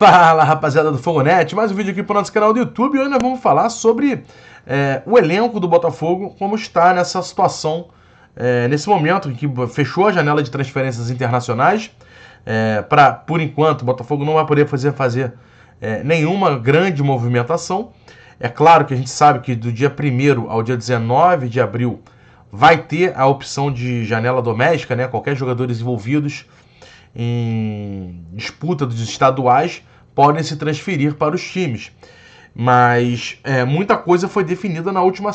Fala, rapaziada do Fogonete, mais um vídeo aqui para o nosso canal do YouTube. E hoje nós vamos falar sobre o elenco do Botafogo, como está nessa situação, nesse momento em que fechou a janela de transferências internacionais. Por enquanto, o Botafogo não vai poder fazer nenhuma grande movimentação. É claro que a gente sabe que do dia 1º ao dia 19 de abril vai ter a opção de janela doméstica, né? Qualquer jogadores envolvidos em disputa dos estaduais podem se transferir para os times. Mas muita coisa foi definida na última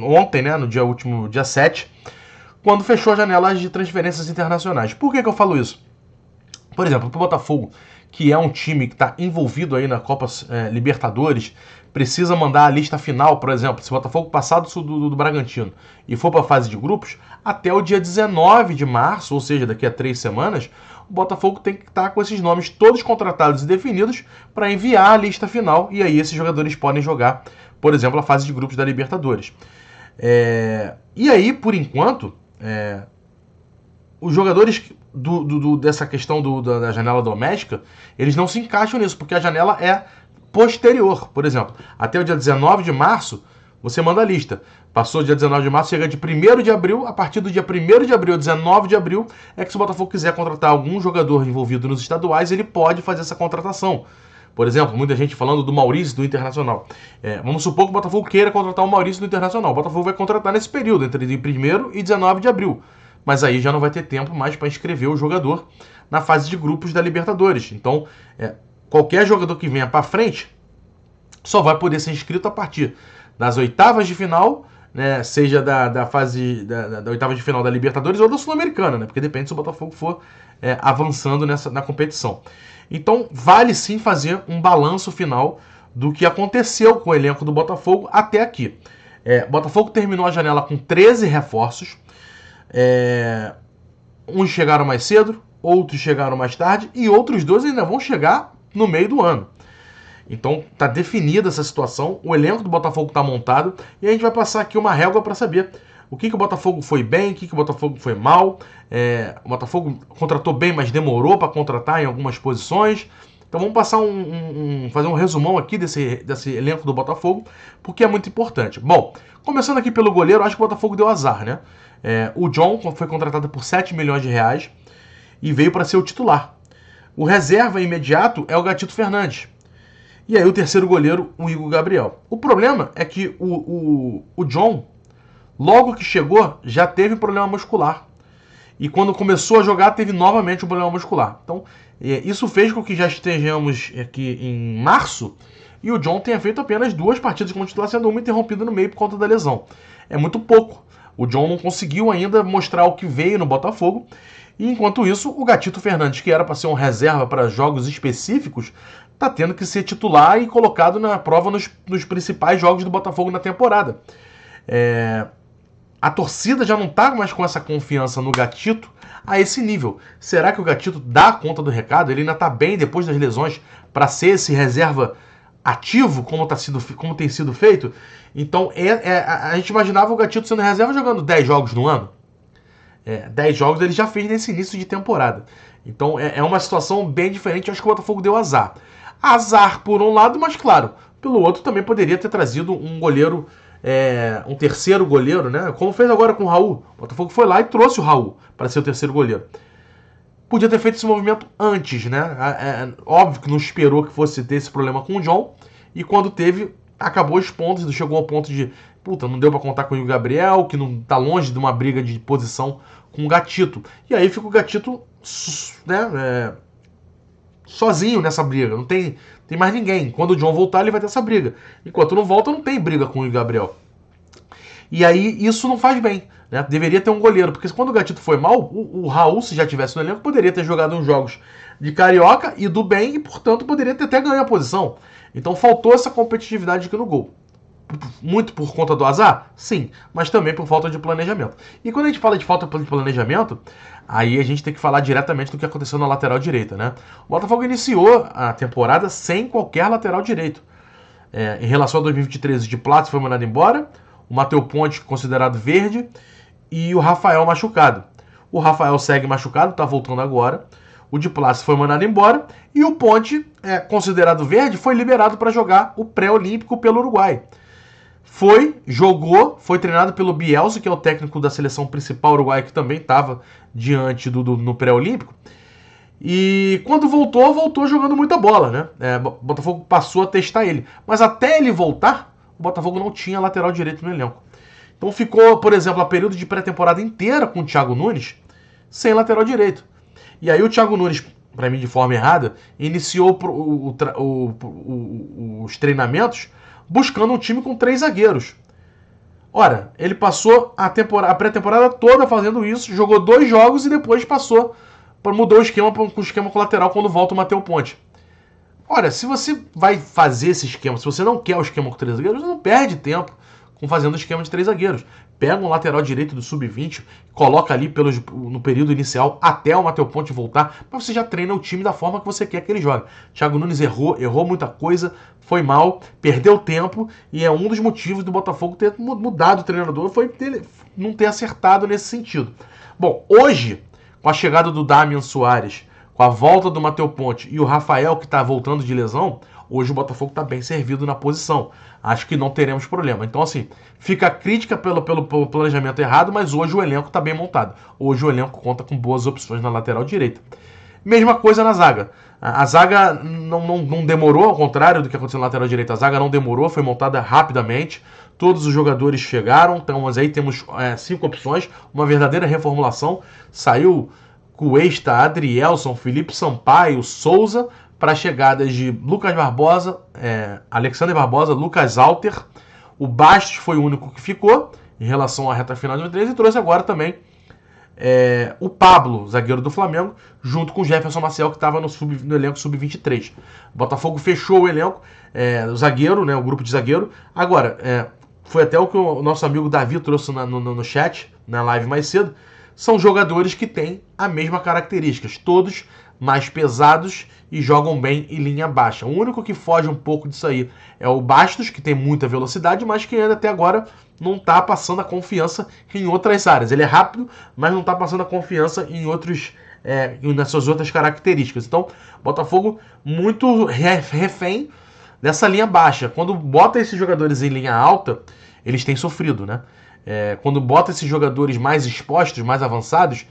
ontem, né, no dia 7, quando fechou a janela de transferências internacionais. Por que eu falo isso? Por exemplo, para o Botafogo, que é um time que está envolvido aí na Copa Libertadores, precisa mandar a lista final, por exemplo, se o Botafogo passar do Bragantino e for para a fase de grupos, até o dia 19 de março, ou seja, daqui a 3 semanas, o Botafogo tem que estar com esses nomes todos contratados e definidos para enviar a lista final, e aí esses jogadores podem jogar, por exemplo, a fase de grupos da Libertadores. E aí, por enquanto, os jogadores dessa questão da janela doméstica, eles não se encaixam nisso, porque a janela é posterior. Por exemplo, até o dia 19 de março, você manda a lista. Passou o dia 19 de março, chega de 1º de abril, a partir do dia 1º de abril, 19 de abril, é que se o Botafogo quiser contratar algum jogador envolvido nos estaduais, ele pode fazer essa contratação. Por exemplo, muita gente falando do Maurício do Internacional. Vamos supor que o Botafogo queira contratar o Maurício do Internacional. O Botafogo vai contratar nesse período, entre 1º e 19 de abril. Mas aí já não vai ter tempo mais para inscrever o jogador na fase de grupos da Libertadores. Então, qualquer jogador que venha para frente só vai poder ser inscrito a partir das oitavas de final, né, seja da fase da oitava de final da Libertadores ou da Sul-Americana, né, porque depende se o Botafogo for avançando na competição. Então, vale sim fazer um balanço final do que aconteceu com o elenco do Botafogo até aqui. O Botafogo terminou a janela com 13 reforços. Uns chegaram mais cedo, outros chegaram mais tarde e outros 2 ainda vão chegar no meio do ano. Então está definida essa situação, o elenco do Botafogo está montado e a gente vai passar aqui uma régua para saber o que o Botafogo foi bem, o que o Botafogo foi mal. O Botafogo contratou bem, mas demorou para contratar em algumas posições. Então vamos passar fazer um resumão aqui desse elenco do Botafogo, porque é muito importante. Bom, começando aqui pelo goleiro, acho que o Botafogo deu azar, né? O John foi contratado por 7 milhões de reais e veio para ser o titular. O reserva imediato é o Gatito Fernandes. E aí o terceiro goleiro, o Igor Gabriel. O problema é que o John, logo que chegou, já teve problema muscular. E quando começou a jogar, teve novamente um problema muscular. Então, isso fez com que já estejamos aqui em março e o John tenha feito apenas 2 partidas como titular, sendo uma interrompida no meio por conta da lesão. É muito pouco. O John não conseguiu ainda mostrar o que veio no Botafogo. E enquanto isso, o Gatito Fernandes, que era para ser um reserva para jogos específicos, está tendo que ser titular e colocado na prova nos principais jogos do Botafogo na temporada. A torcida já não está mais com essa confiança no Gatito a esse nível. Será que o Gatito dá conta do recado? Ele ainda está bem depois das lesões para ser esse reserva ativo, como tem sido feito? Então, a gente imaginava o Gatito sendo reserva jogando 10 jogos no ano. 10 jogos ele já fez nesse início de temporada. Então, é uma situação bem diferente. Eu acho que o Botafogo deu azar. Azar por um lado, mas claro, pelo outro também poderia ter trazido um goleiro, um terceiro goleiro, né? Como fez agora com o Raul. O Botafogo foi lá e trouxe o Raul para ser o terceiro goleiro. Podia ter feito esse movimento antes, né? Óbvio que não esperou que fosse ter esse problema com o John. E quando teve, acabou os pontos. Chegou ao ponto de, não deu para contar com o Gabriel, que não tá longe de uma briga de posição com o Gatito. E aí fica o Gatito, né? Sozinho nessa briga, não tem mais ninguém. Quando o John voltar, ele vai ter essa briga. Enquanto não volta, não tem briga com o Gabriel. E aí isso não faz bem, né? Deveria ter um goleiro, porque quando o Gatito foi mal, o Raul, se já tivesse no elenco, poderia ter jogado uns jogos de Carioca e do bem, e portanto poderia ter até ganho a posição. Então faltou essa competitividade aqui no gol. Muito por conta do azar? Sim, mas também por falta de planejamento. E quando a gente fala de falta de planejamento, aí a gente tem que falar diretamente do que aconteceu na lateral direita, né? O Botafogo iniciou a temporada sem qualquer lateral direito. Em relação a 2023, o de Plata foi mandado embora, o Matheus Ponte considerado verde e o Rafael machucado. O Rafael segue machucado, está voltando agora. O Di Plácido foi mandado embora e o Ponte, considerado verde, foi liberado para jogar o pré-olímpico pelo Uruguai. Jogou, foi treinado pelo Bielsa, que é o técnico da seleção principal uruguaia, que também estava diante no pré-olímpico. E quando voltou jogando muita bola, né? O Botafogo passou a testar ele. Mas até ele voltar, o Botafogo não tinha lateral direito no elenco. Então ficou, por exemplo, a período de pré-temporada inteira com o Thiago Nunes sem lateral direito. E aí o Thiago Nunes, para mim de forma errada, iniciou os treinamentos buscando um time com 3 zagueiros. Ora, ele passou a pré-temporada toda fazendo isso, jogou 2 jogos e depois mudou o esquema com o esquema lateral quando volta o Matheus Ponte. Olha, se você vai fazer esse esquema, se você não quer o esquema com 3 zagueiros, você não perde tempo fazendo o esquema de 3 zagueiros. Pega um lateral direito do sub-20, coloca ali no período inicial até o Matheus Ponte voltar, mas você já treina o time da forma que você quer que ele jogue. Thiago Nunes errou muita coisa, foi mal, perdeu tempo, e é um dos motivos do Botafogo ter mudado o treinador, foi não ter acertado nesse sentido. Bom, hoje, com a chegada do Damian Soares, com a volta do Matheus Ponte e o Rafael, que está voltando de lesão, hoje o Botafogo está bem servido na posição. Acho que não teremos problema. Então, assim, fica a crítica pelo planejamento errado, mas hoje o elenco está bem montado. Hoje o elenco conta com boas opções na lateral direita. Mesma coisa na zaga. A zaga não demorou, ao contrário do que aconteceu na lateral direita. A zaga não demorou, foi montada rapidamente. Todos os jogadores chegaram, então, mas aí temos 5 opções, uma verdadeira reformulação. Saiu Cuesta, Adrielson, Felipe Sampaio, Souza, para chegadas de Lucas Barbosa, Alexander Barbosa, Lucas Alter. O Bastos foi o único que ficou em relação à reta final de 2013 e trouxe agora também o Pablo, zagueiro do Flamengo, junto com o Jefferson Maciel, que estava no elenco sub-23. O Botafogo fechou o elenco, o zagueiro, né, o grupo de zagueiro. Agora, foi até o que o nosso amigo Davi trouxe no chat, na live mais cedo. São jogadores que têm a mesma características, todos mais pesados e jogam bem em linha baixa. O único que foge um pouco disso aí é o Bastos, que tem muita velocidade, mas que ainda até agora não está passando a confiança em outras áreas. Ele é rápido, mas não está passando a confiança em nas suas outras características. Então, Botafogo muito refém dessa linha baixa. Quando bota esses jogadores em linha alta, eles têm sofrido, né? Quando bota esses jogadores mais expostos, mais avançados,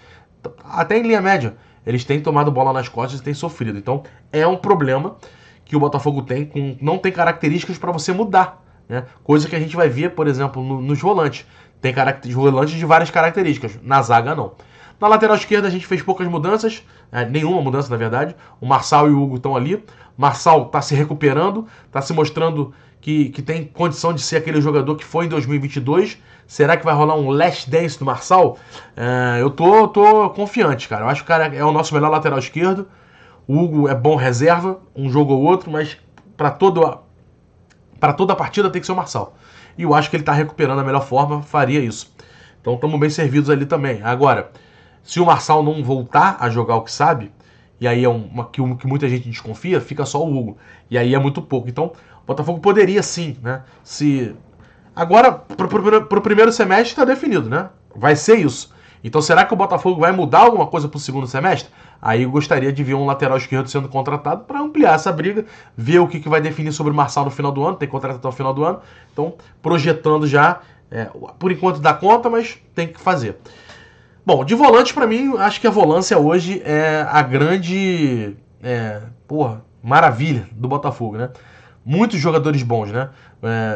até em linha média, eles têm tomado bola nas costas e têm sofrido. Então, é um problema que o Botafogo tem, não tem características para você mudar, né? Coisa que a gente vai ver, por exemplo, nos volantes. Tem volantes de várias características, na zaga não. Na lateral esquerda a gente fez poucas mudanças, nenhuma mudança na verdade. O Marçal e o Hugo estão ali. Marçal está se recuperando, está se mostrando que tem condição de ser aquele jogador que foi em 2022. Será que vai rolar um last dance do Marçal? Eu tô confiante, cara. Eu acho que o cara é o nosso melhor lateral esquerdo. O Hugo é bom reserva, um jogo ou outro, mas para toda a partida tem que ser o Marçal. E eu acho que ele está recuperando a melhor forma, faria isso. Então estamos bem servidos ali também. Agora, se o Marçal não voltar a jogar o que sabe, e aí que muita gente desconfia, fica só o Hugo. E aí é muito pouco. Então, o Botafogo poderia sim, né? Agora, pro primeiro semestre está definido, né? Vai ser isso. Então, será que o Botafogo vai mudar alguma coisa pro segundo semestre? Aí eu gostaria de ver um lateral esquerdo sendo contratado para ampliar essa briga, ver o que vai definir sobre o Marçal no final do ano, tem contrato até o final do ano. Então, projetando já, por enquanto dá conta, mas tem que fazer. Bom, de volante, para mim, acho que a volância hoje é a grande maravilha do Botafogo, né? Muitos jogadores bons, né?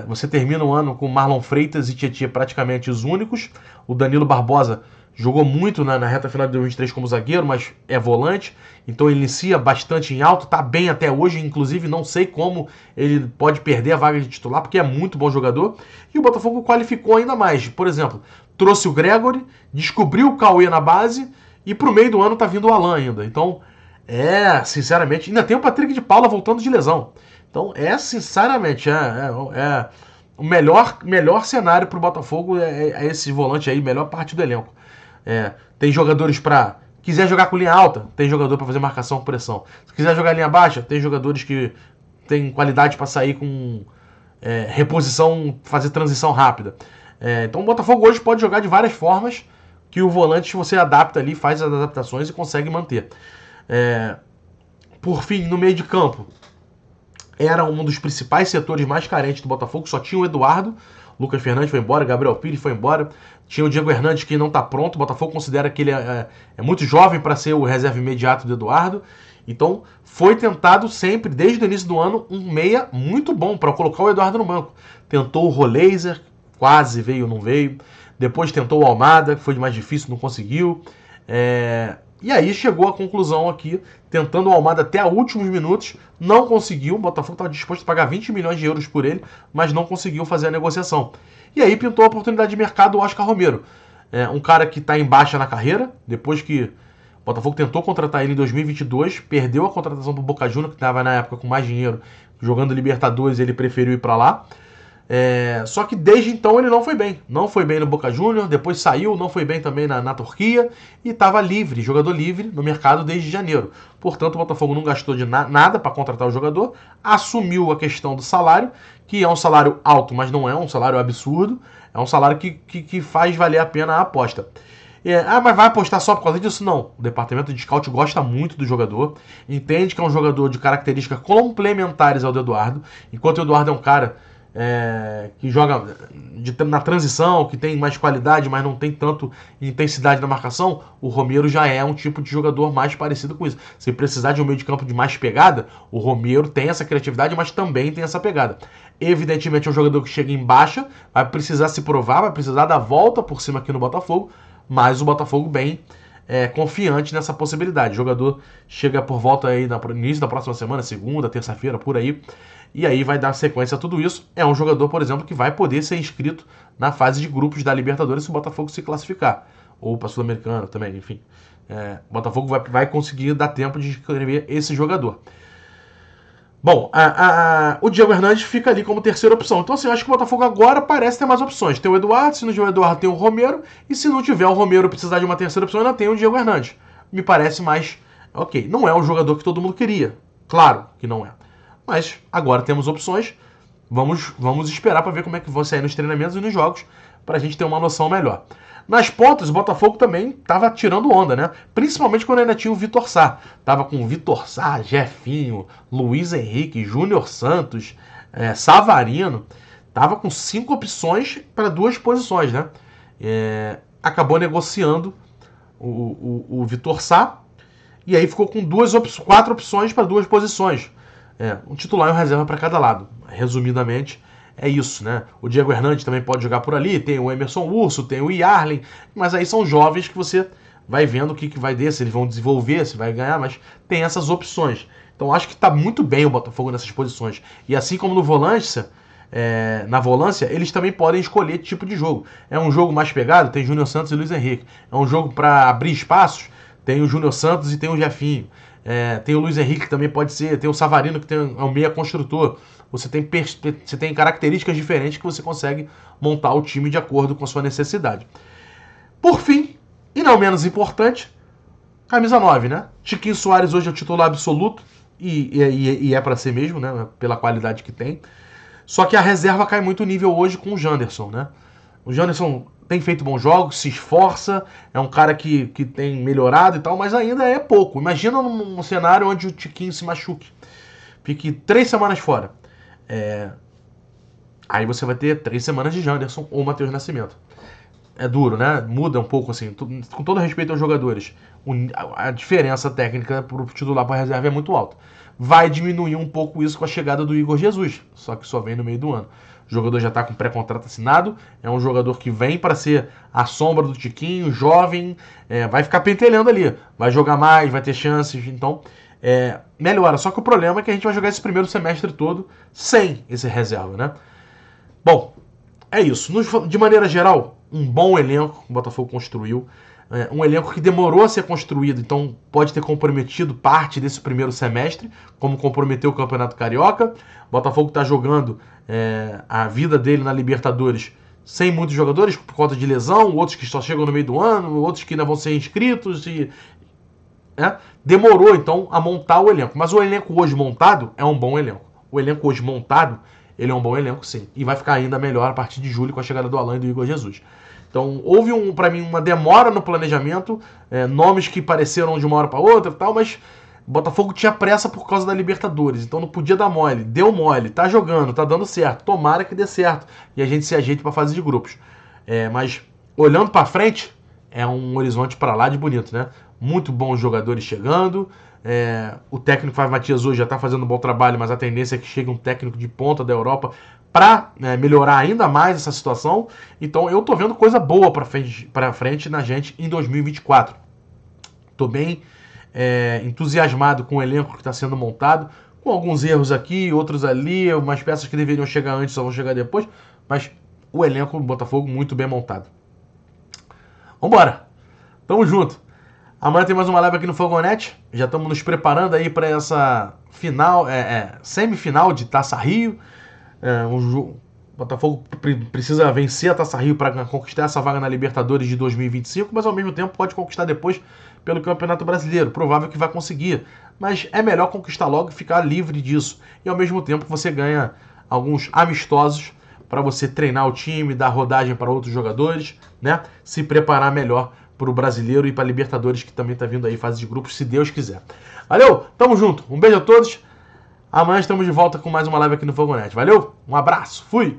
Você termina o ano com Marlon Freitas e Tietê praticamente os únicos. O Danilo Barbosa jogou muito na reta final de 2023 como zagueiro, mas é volante. Então ele inicia bastante em alto, tá bem até hoje. Inclusive, não sei como ele pode perder a vaga de titular, porque é muito bom jogador. E o Botafogo qualificou ainda mais. Por exemplo, trouxe o Gregory, descobriu o Cauê na base e pro meio do ano tá vindo o Alan ainda. Então, sinceramente, ainda tem o Patrick de Paula voltando de lesão. Então, sinceramente, o melhor cenário pro Botafogo é esse volante aí, melhor parte do elenco. Tem jogadores para... Quiser jogar com linha alta, tem jogador para fazer marcação com pressão. Se quiser jogar linha baixa, tem jogadores que tem qualidade para sair com reposição, fazer transição rápida. Então o Botafogo hoje pode jogar de várias formas que o volante você adapta ali, faz as adaptações e consegue manter. Por fim, no meio de campo, era um dos principais setores mais carentes do Botafogo, só tinha o Eduardo, Lucas Fernandes foi embora, Gabriel Pires foi embora, tinha o Diego Hernandes que não está pronto, o Botafogo considera que ele é muito jovem para ser o reserva imediato do Eduardo, então foi tentado sempre, desde o início do ano, um meia muito bom para colocar o Eduardo no banco. Tentou o Roleiser, quase veio, não veio, depois tentou o Almada, que foi mais difícil, não conseguiu, e aí chegou à conclusão aqui, tentando o Almada até os últimos minutos, não conseguiu, o Botafogo estava disposto a pagar 20 milhões de euros por ele, mas não conseguiu fazer a negociação. E aí pintou a oportunidade de mercado o Oscar Romero, um cara que está em baixa na carreira, depois que o Botafogo tentou contratar ele em 2022, perdeu a contratação do Boca Juniors, que estava na época com mais dinheiro, jogando Libertadores, ele preferiu ir para lá. Só que desde então ele não foi bem. Não foi bem no Boca Juniors, depois saiu, não foi bem também na Turquia e estava livre, jogador livre no mercado desde janeiro. Portanto, o Botafogo não gastou de nada para contratar o jogador, assumiu a questão do salário, que é um salário alto, mas não é um salário absurdo, é um salário que faz valer a pena a aposta. Mas vai apostar só por causa disso? Não. O departamento de scout gosta muito do jogador, entende que é um jogador de características complementares ao do Eduardo, enquanto o Eduardo é um cara que joga na transição, que tem mais qualidade, mas não tem tanto intensidade na marcação, o Romero já é um tipo de jogador mais parecido com isso. Se precisar de um meio de campo de mais pegada, o Romero tem essa criatividade, mas também tem essa pegada. Evidentemente é um jogador que chega em baixa, vai precisar se provar, vai precisar dar volta por cima aqui no Botafogo, mas o Botafogo bem confiante nessa possibilidade. O jogador chega por volta aí no início da próxima semana, segunda, terça-feira, por aí, e aí vai dar sequência a tudo isso. É um jogador, por exemplo, que vai poder ser inscrito na fase de grupos da Libertadores se o Botafogo se classificar. Ou para a Sul-Americana também, enfim. O Botafogo vai conseguir dar tempo de inscrever esse jogador. Bom, o Diego Hernandes fica ali como terceira opção. Então, assim, eu acho que o Botafogo agora parece ter mais opções. Tem o Eduardo, se não tiver o Eduardo, tem o Romero. E se não tiver o Romero precisar de uma terceira opção, ainda tem o Diego Hernandes. Me parece mais ok. Não é o jogador que todo mundo queria. Claro que não é. Mas agora temos opções. Vamos esperar para ver como é que vão sair nos treinamentos e nos jogos, para a gente ter uma noção melhor. Nas pontas, o Botafogo também estava tirando onda, né? Principalmente quando ainda tinha o Vitor Sá. Tava com o Vitor Sá, Jefinho, Luiz Henrique, Júnior Santos, Savarino. Tava com 5 opções para 2 posições, né? Acabou negociando o Vitor Sá e aí ficou com 4 opções para 2 posições. Um titular e um reserva para cada lado. Resumidamente, é isso, né? O Diego Hernandes também pode jogar por ali, tem o Emerson Urso, tem o Yarlen, mas aí são jovens que você vai vendo o que vai dar, se eles vão desenvolver, se vai ganhar, mas tem essas opções. Então acho que está muito bem o Botafogo nessas posições. E assim como no volância, na volância, eles também podem escolher tipo de jogo. É um jogo mais pegado, tem Júnior Santos e Luiz Henrique. É um jogo para abrir espaços, tem o Júnior Santos e tem o Jefinho. Tem o Luiz Henrique que também pode ser, tem o Savarino que é um meia construtor. Você tem características diferentes que você consegue montar o time de acordo com a sua necessidade. Por fim, e não menos importante, camisa 9, né? Tiquinho Soares hoje é o titular absoluto, e é para ser mesmo, né? Pela qualidade que tem. Só que a reserva cai muito nível hoje com o Janderson, né? O Janderson tem feito bons jogos, se esforça, é um cara que tem melhorado e tal, mas ainda é pouco. Imagina num cenário onde o Tiquinho se machuque, fique 3 semanas fora. Aí você vai ter 3 semanas de Janderson ou Matheus Nascimento. É duro, né? Muda um pouco, assim, com todo respeito aos jogadores. A diferença técnica pro titular para reserva é muito alta. Vai diminuir um pouco isso com a chegada do Igor Jesus, só que só vem no meio do ano. O jogador já está com pré-contrato assinado, é um jogador que vem para ser a sombra do Tiquinho, jovem, vai ficar pentelhando ali, vai jogar mais, vai ter chances, então melhora. Só que o problema é que a gente vai jogar esse primeiro semestre todo sem esse reserva, né? Bom, é isso. De maneira geral, um bom elenco que o Botafogo construiu. Um elenco que demorou a ser construído, então pode ter comprometido parte desse primeiro semestre, como comprometeu o Campeonato Carioca. O Botafogo está jogando a vida dele na Libertadores sem muitos jogadores, por conta de lesão, outros que só chegam no meio do ano, outros que ainda vão ser inscritos. Demorou, então, a montar o elenco. Mas o elenco hoje montado é um bom elenco. O elenco hoje montado, ele é um bom elenco, sim. E vai ficar ainda melhor a partir de julho com a chegada do Alan e do Igor Jesus. Então, houve, para mim, uma demora no planejamento, nomes que pareceram de uma hora para outra e tal, mas O Botafogo tinha pressa por causa da Libertadores, então não podia dar mole. Deu mole, tá jogando, tá dando certo. Tomara que dê certo e a gente se ajeite para fase de grupos. Mas olhando para frente, é um horizonte para lá de bonito, né? Muito bons jogadores chegando. O técnico Fábio Matias hoje já está fazendo um bom trabalho, mas a tendência é que chegue um técnico de ponta da Europa para melhorar ainda mais essa situação. Então eu tô vendo coisa boa para frente na gente em 2024. Tô bem entusiasmado com o elenco que está sendo montado, com alguns erros aqui, outros ali, umas peças que deveriam chegar antes só vão chegar depois, mas o elenco do Botafogo muito bem montado. Vambora! Tamo junto! Amanhã tem mais uma live aqui no Fogonete. Já estamos nos preparando aí para essa final, semifinal de Taça Rio. O Botafogo precisa vencer a Taça Rio para conquistar essa vaga na Libertadores de 2025, mas ao mesmo tempo pode conquistar depois pelo Campeonato Brasileiro. Provável que vai conseguir, mas é melhor conquistar logo e ficar livre disso. E ao mesmo tempo você ganha alguns amistosos para você treinar o time, dar rodagem para outros jogadores, né? Se preparar melhor para o Brasileiro e para a Libertadores, que também está vindo aí, fase de grupos, se Deus quiser. Valeu, tamo junto, um beijo a todos. Amanhã estamos de volta com mais uma live aqui no Fogonete. Valeu, um abraço, fui!